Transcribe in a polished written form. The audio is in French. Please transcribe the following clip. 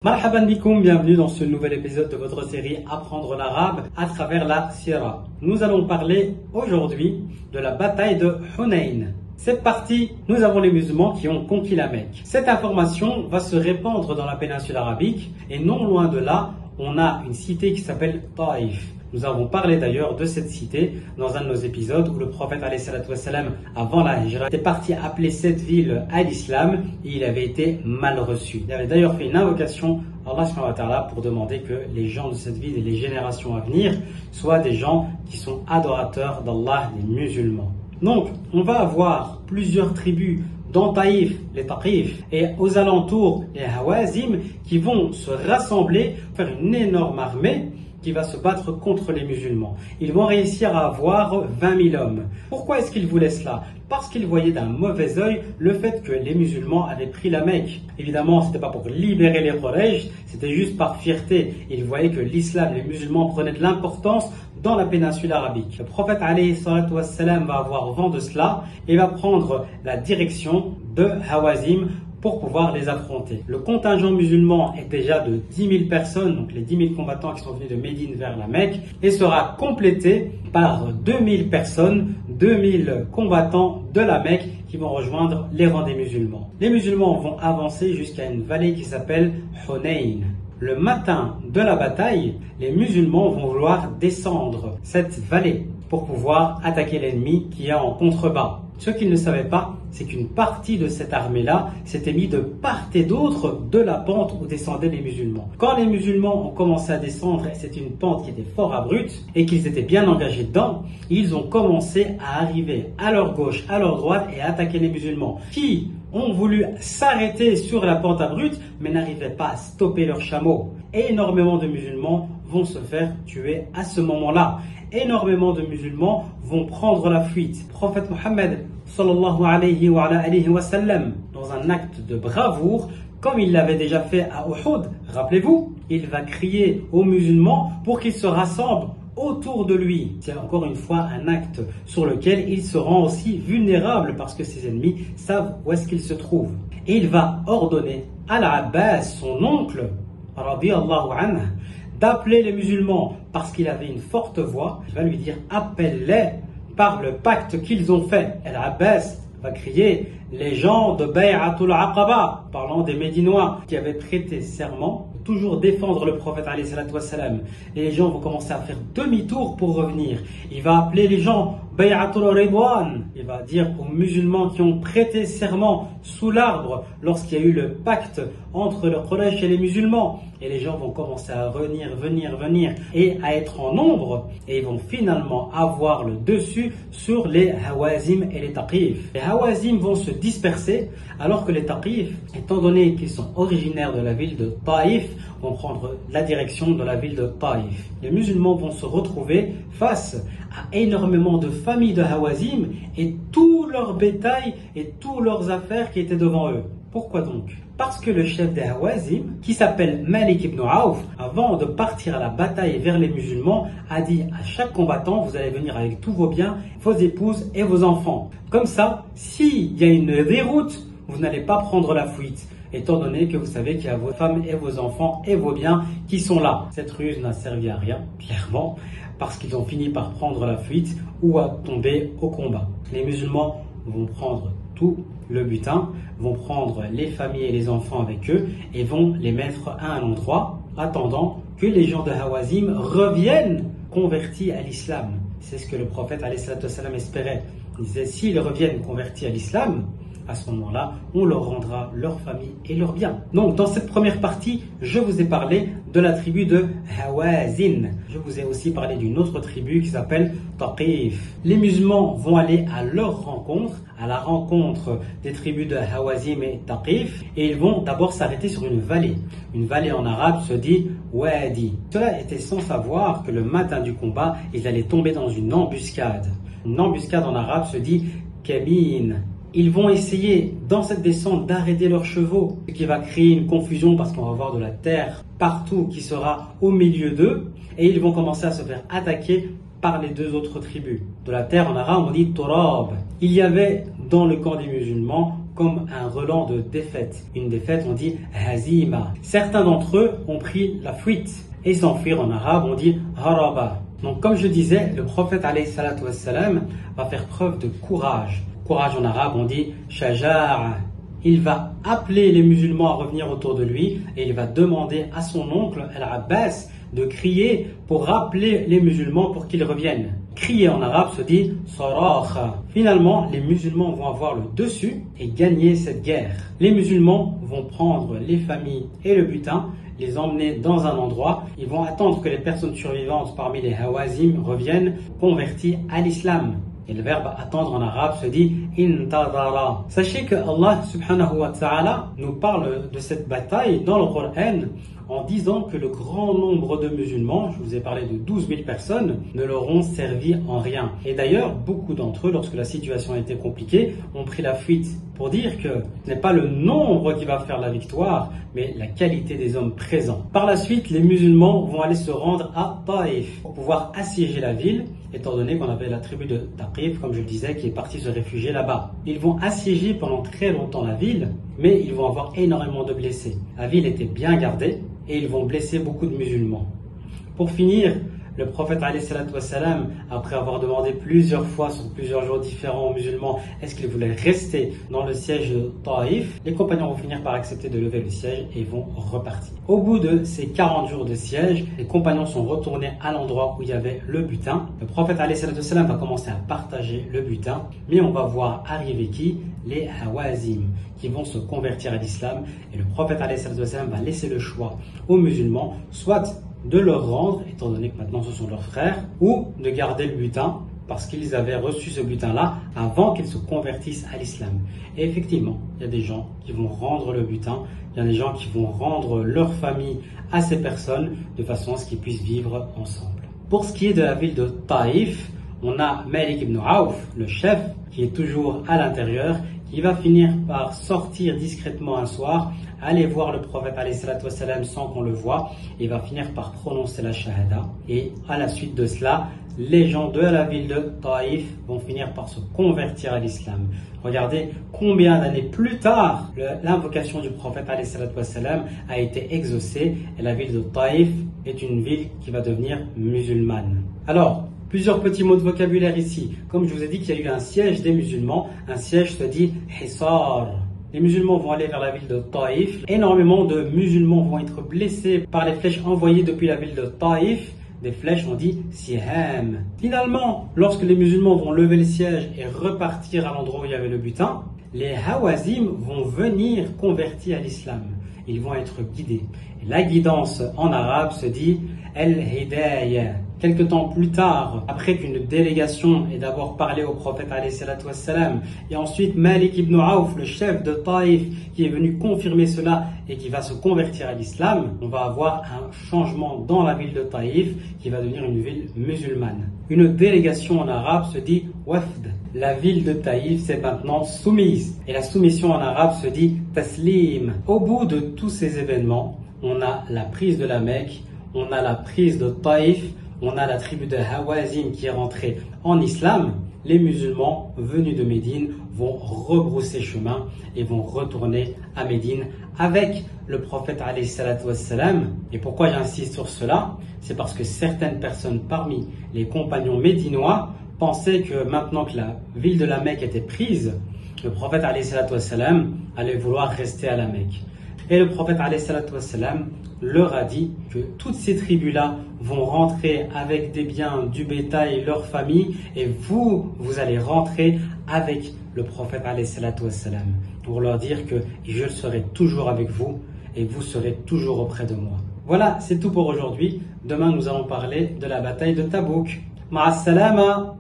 Marhaban bikoum, bienvenue dans ce nouvel épisode de votre série Apprendre l'arabe à travers la Sira. Nous allons parler aujourd'hui de la bataille de Hunayn. C'est parti, nous avons les musulmans qui ont conquis la Mecque. Cette information va se répandre dans la péninsule arabique et non loin de là, on a une cité qui s'appelle Taïf. Nous avons parlé d'ailleurs de cette cité dans un de nos épisodes où le prophète avant la Hijra était parti appeler cette ville à l'islam et il avait été mal reçu. Il avait d'ailleurs fait une invocation à Allah subhanahu wa ta'ala pour demander que les gens de cette ville et les générations à venir soient des gens qui sont adorateurs d'Allah, des musulmans. Donc on va avoir plusieurs tribus dans Taïf, les Taqif, et aux alentours, les Hawazim, qui vont se rassembler, faire une énorme armée qui va se battre contre les musulmans. Ils vont réussir à avoir 20 000 hommes. Pourquoi est-ce qu'ils voulaient cela? Parce qu'ils voyaient d'un mauvais œil le fait que les musulmans avaient pris la Mecque. Évidemment, c'était pas pour libérer les Quraysh, c'était juste par fierté. Ils voyaient que l'islam, les musulmans prenaient de l'importance dans la péninsule arabique. Le prophète va avoir vent de cela et va prendre la direction de Hawazim pour pouvoir les affronter. Le contingent musulman est déjà de 10 000 personnes, donc les 10 000 combattants qui sont venus de Médine vers la Mecque, et sera complété par 2 000 personnes, 2 000 combattants de la Mecque qui vont rejoindre les rangs des musulmans. Les musulmans vont avancer jusqu'à une vallée qui s'appelle Hunayn. Le matin de la bataille, les musulmans vont vouloir descendre cette vallée pour pouvoir attaquer l'ennemi qui est en contrebas. Ce qu'ils ne savaient pas, c'est qu'une partie de cette armée-là s'était mise de part et d'autre de la pente où descendaient les musulmans. Quand les musulmans ont commencé à descendre, et c'était une pente qui était fort abrupte et qu'ils étaient bien engagés dedans, ils ont commencé à arriver à leur gauche, à leur droite et à attaquer les musulmans qui ont voulu s'arrêter sur la pente abrupte mais n'arrivaient pas à stopper leurs chameaux. Et énormément de musulmans vont se faire tuer à ce moment-là. Énormément de musulmans vont prendre la fuite. Le prophète Mohammed sallallahu alayhi wa sallam, dans un acte de bravoure, comme il l'avait déjà fait à Uhud, rappelez-vous, il va crier aux musulmans pour qu'ils se rassemblent autour de lui. C'est encore une fois un acte sur lequel il se rend aussi vulnérable parce que ses ennemis savent où est-ce qu'il se trouve. Et il va ordonner à Al-Abbas, son oncle, radiyallahu anhu, d'appeler les musulmans parce qu'il avait une forte voix. Il va lui dire appelle-les par le pacte qu'ils ont fait. Al-Abbas va crier les gens de Bay'atul Aqaba, parlant des Médinois qui avaient prêté serment de toujours défendre le prophète alayhi salatu wassalam. Et les gens vont commencer à faire demi-tour pour revenir. Il va appeler les gens Bay'atul Ridwan. Il va dire aux musulmans qui ont prêté serment sous l'arbre lorsqu'il y a eu le pacte entre le Quraysh et les musulmans. Et les gens vont commencer à venir et à être en nombre. Et ils vont finalement avoir le dessus sur les Hawazim et les Taqif. Les Hawazim vont se disperser alors que les Taqif, étant donné qu'ils sont originaires de la ville de Taïf, vont prendre la direction de la ville de Taïf. Les musulmans vont se retrouver face à énormément de familles de Hawazim et tout leur bétail et toutes leurs affaires qui étaient devant eux. Pourquoi donc? Parce que le chef des Hawazim, qui s'appelle Malik ibn Auf, avant de partir à la bataille vers les musulmans, a dit à chaque combattant, vous allez venir avec tous vos biens, vos épouses et vos enfants. Comme ça, s'il y a une déroute, vous n'allez pas prendre la fuite, étant donné que vous savez qu'il y a vos femmes et vos enfants et vos biens qui sont là. Cette ruse n'a servi à rien, clairement, parce qu'ils ont fini par prendre la fuite ou à tomber au combat. Les musulmans vont prendre tout le butin, vont prendre les familles et les enfants avec eux et vont les mettre à un endroit, attendant que les gens de Hawazim reviennent convertis à l'islam. C'est ce que le prophète espérait. Il disait, s'ils reviennent convertis à l'islam, à ce moment-là, on leur rendra leur famille et leurs biens. Donc, dans cette première partie, je vous ai parlé de la tribu de Hawazin. Je vous ai aussi parlé d'une autre tribu qui s'appelle Taqif. Les musulmans vont aller à leur rencontre, à la rencontre des tribus de Hawazim et Taqif, et ils vont d'abord s'arrêter sur une vallée. Une vallée en arabe se dit Wadi. Cela était sans savoir que le matin du combat, ils allaient tomber dans une embuscade. Une embuscade en arabe se dit Kamin. Ils vont essayer dans cette descente d'arrêter leurs chevaux, ce qui va créer une confusion parce qu'on va avoir de la terre partout qui sera au milieu d'eux et ils vont commencer à se faire attaquer par les deux autres tribus. De la terre en arabe on dit Turab. Il y avait dans le camp des musulmans comme un relent de défaite. Une défaite, on dit hazima. Certains d'entre eux ont pris la fuite. Et s'enfuir en arabe, on dit haraba. Donc comme je disais, le prophète alayhi salatu wassalam va faire preuve de courage. Courage en arabe, on dit shaja'a. Il va appeler les musulmans à revenir autour de lui et il va demander à son oncle Al-Abbas de crier pour rappeler les musulmans pour qu'ils reviennent. Crier en arabe se dit sarakha. Finalement, les musulmans vont avoir le dessus et gagner cette guerre. Les musulmans vont prendre les familles et le butin, les emmener dans un endroit. Ils vont attendre que les personnes survivantes parmi les Hawazim reviennent converties à l'islam. Et le verbe attendre en arabe se dit intadara. Sachez que Allah subhanahu wa ta'ala nous parle de cette bataille dans le Coran en disant que le grand nombre de musulmans, je vous ai parlé de 12 000 personnes, ne leur ont servi en rien. Et d'ailleurs, beaucoup d'entre eux, lorsque la situation était compliquée, ont pris la fuite pour dire que ce n'est pas le nombre qui va faire la victoire, mais la qualité des hommes présents. Par la suite, les musulmans vont aller se rendre à Taïf pour pouvoir assiéger la ville, étant donné qu'on avait la tribu de Taqif, comme je le disais, qui est partie se réfugier là-bas. Ils vont assiéger pendant très longtemps la ville, mais ils vont avoir énormément de blessés. La ville était bien gardée et ils vont blesser beaucoup de musulmans. Pour finir, le prophète alayhi salatu wassalam, après avoir demandé plusieurs fois sur plusieurs jours différents aux musulmans est-ce qu'ils voulaient rester dans le siège de Taïf, les compagnons vont finir par accepter de lever le siège et vont repartir. Au bout de ces 40 jours de siège, les compagnons sont retournés à l'endroit où il y avait le butin. Le prophète alayhi salatu wassalam va commencer à partager le butin, mais on va voir arriver qui? Les Hawazim, qui vont se convertir à l'islam. Et le prophète alayhi salatu wassalam va laisser le choix aux musulmans, soit de leur rendre, étant donné que maintenant ce sont leurs frères, ou de garder le butin, parce qu'ils avaient reçu ce butin-là avant qu'ils se convertissent à l'islam. Et effectivement, il y a des gens qui vont rendre le butin, il y a des gens qui vont rendre leur famille à ces personnes, de façon à ce qu'ils puissent vivre ensemble. Pour ce qui est de la ville de Taïf, on a Malik ibn Auf, le chef, qui est toujours à l'intérieur, qui va finir par sortir discrètement un soir, aller voir le prophète alayhi salatu wassalam sans qu'on le voie, et va finir par prononcer la shahada. Et à la suite de cela, les gens de la ville de Taïf vont finir par se convertir à l'islam. Regardez combien d'années plus tard, l'invocation du prophète alayhi salatu wassalam a été exaucée, et la ville de Taïf est une ville qui va devenir musulmane. Alors, plusieurs petits mots de vocabulaire ici. Comme je vous ai dit qu'il y a eu un siège des musulmans, un siège se dit hisar. Les musulmans vont aller vers la ville de Taïf. Énormément de musulmans vont être blessés par les flèches envoyées depuis la ville de Taïf. Des flèches, on dit siham. Finalement, lorsque les musulmans vont lever le siège et repartir à l'endroit où il y avait le butin, les Hawazim vont venir convertir à l'islam. Ils vont être guidés. Et la guidance en arabe se dit al-hidayah. Quelque temps plus tard, après qu'une délégation ait d'abord parlé au prophète alayhi salatu wassalam, et ensuite Malik ibn Auf, le chef de Taïf, qui est venu confirmer cela et qui va se convertir à l'islam, on va avoir un changement dans la ville de Taïf qui va devenir une ville musulmane. Une délégation en arabe se dit wafd. La ville de Taïf s'est maintenant soumise. Et la soumission en arabe se dit taslim. Au bout de tous ces événements, on a la prise de la Mecque, on a la prise de Taïf, on a la tribu de Hawazim qui est rentrée en islam. Les musulmans venus de Médine vont rebrousser chemin et vont retourner à Médine avec le prophète alayhi salatu wassalam. Et pourquoi j'insiste sur cela? C'est parce que certaines personnes parmi les compagnons médinois pensaient que maintenant que la ville de la Mecque était prise, le prophète alayhi salatu wassalam allait vouloir rester à la Mecque. Et le prophète alayhi salatu wassalam leur a dit que toutes ces tribus-là vont rentrer avec des biens, du bétail, leur famille, et vous allez rentrer avec le prophète alayhi salatu wassalam, pour leur dire que je serai toujours avec vous et vous serez toujours auprès de moi. Voilà, c'est tout pour aujourd'hui. Demain, nous allons parler de la bataille de Tabouk. Ma'as salama.